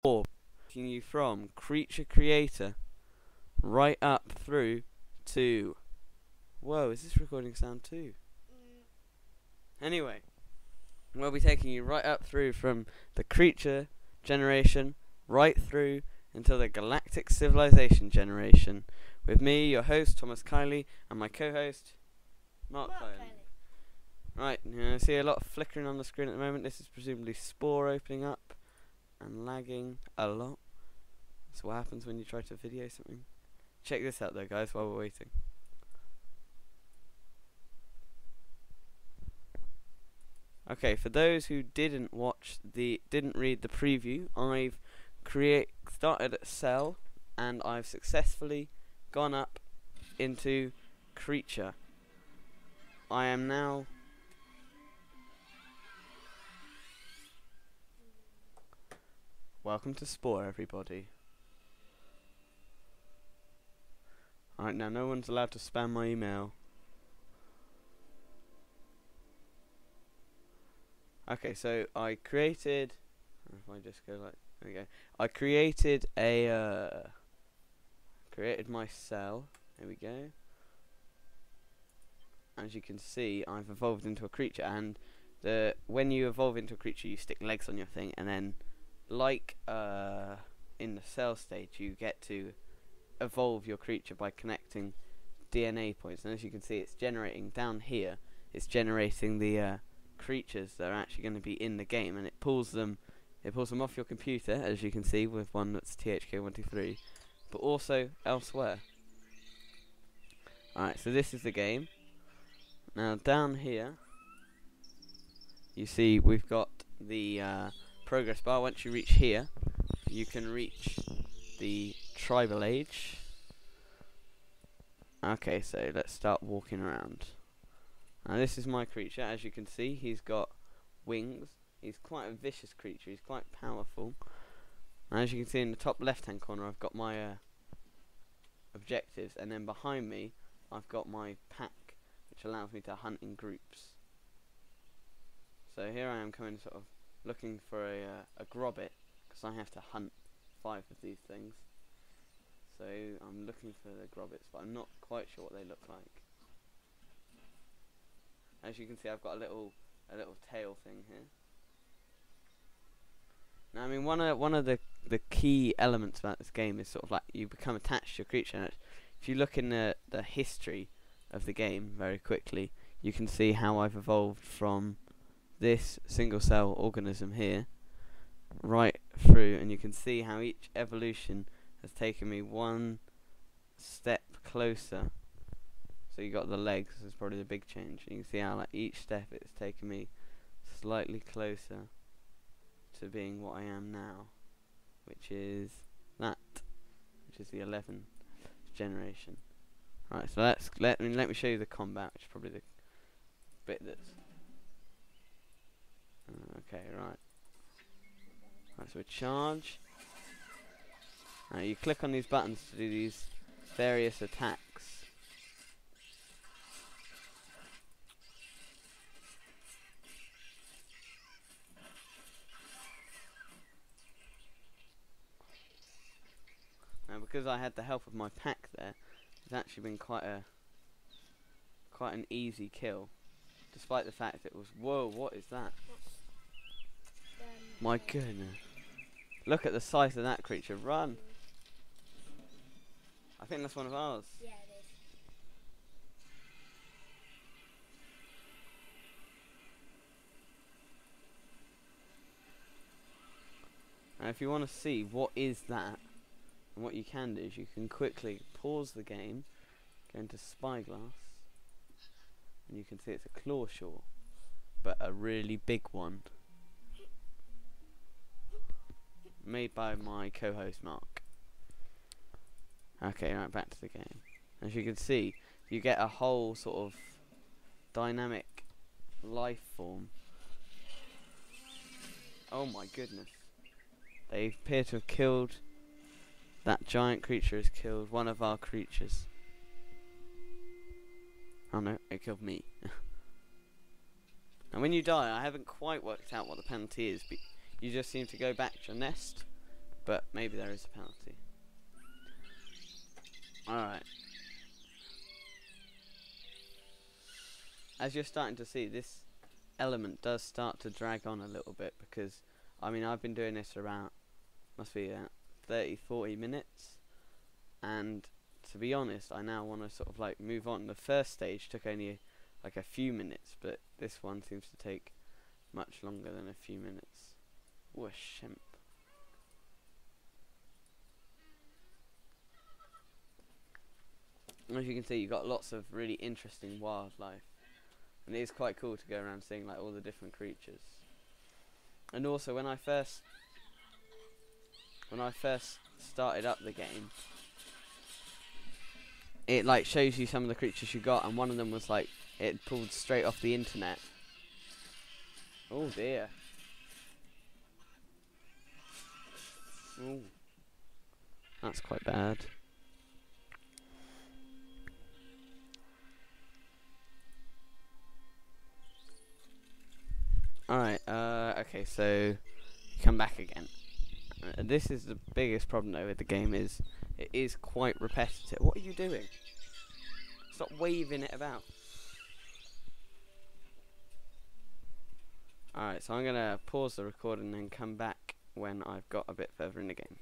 Spore, taking you from creature creator right up through to... Whoa, is this recording sound too? Anyway, we'll be taking you right up through from the creature generation right through until the galactic civilization generation, with me, your host Thomas Kiley, and my co-host Mark Kiley. Right, I see a lot of flickering on the screen at the moment. This is presumably Spore opening up and lagging a lot. That's what happens when you try to video something. Check this out though, guys, while we're waiting. Okay, for those who didn't read the preview, I've started at cell and I've successfully gone up into creature. I am now welcome to Spore, everybody. Alright, now no one's allowed to spam my email. Okay, so I created, if I just go like, there we go. I created created my cell. There we go. As you can see, I've evolved into a creature, and when you evolve into a creature, you stick legs on your thing, and then, like in the cell stage, you get to evolve your creature by connecting DNA points. And as you can see, it's generating down here. It's generating the creatures that are actually going to be in the game, and it pulls them off your computer, as you can see with one that's THK123, but also elsewhere. Alright, so this is the game. Now down here you see we've got the progress bar. Once you reach here, you can reach the tribal age. Okay, so let's start walking around. Now this is my creature. As you can see, he's got wings. He's quite a vicious creature. He's quite powerful. And as you can see in the top left hand corner, I've got my objectives, and then behind me I've got my pack, which allows me to hunt in groups. So here I am coming, sort of looking for a grobbit, because I have to hunt 5 of these things. So I'm looking for the grobbits, but I'm not quite sure what they look like. As you can see, I've got a little tail thing here. Now, I mean, one of the key elements about this game is sort of like you become attached to your creature. And if you look in the history of the game very quickly, you can see how I've evolved from this single cell organism here right through, and you can see how each evolution has taken me one step closer. So you got the legs, this is probably the big change. You can see how like each step it's taken me slightly closer to being what I am now, which is the 11th generation. Right, so let me show you the combat, which is probably the bit that's okay. Right, so we charge. Now you click on these buttons to do these various attacks. Now, because I had the help of my pack there, it's actually been quite an easy kill, despite the fact it was. Whoa! What is that? My goodness! Look at the size of that creature. Run! I think that's one of ours. Yeah, it is. Now, if you want to see what is that, and what you can do is you can quickly pause the game, go into Spyglass, and you can see it's a clawshaw, but a really big one, made by my co-host Mark. Okay, right, back to the game. As you can see, you get a whole sort of dynamic life form. Oh my goodness. They appear to have killed... That giant creature has killed one of our creatures. Oh no, it killed me. And when you die, I haven't quite worked out what the penalty is, but you just seem to go back to your nest, but maybe there is a penalty. Alright. As you're starting to see, this element does start to drag on a little bit, because I mean, I've been doing this for about, must be 30-40 minutes, and to be honest, I now want to sort of like move on. The first stage took only like a few minutes, but this one seems to take much longer than a few minutes. Whoosh, shimp. As you can see, you've got lots of really interesting wildlife, and it is quite cool to go around seeing like all the different creatures. And also, when I first started up the game, it like shows you some of the creatures you got, and one of them was like, it pulled straight off the internet. Oh dear. Ooh. That's quite bad. Alright, okay, so come back again. This is the biggest problem though with the game, is it is quite repetitive. What are you doing? Stop waving it about. Alright, so I'm gonna pause the recording and then come back when I've got a bit further in the game.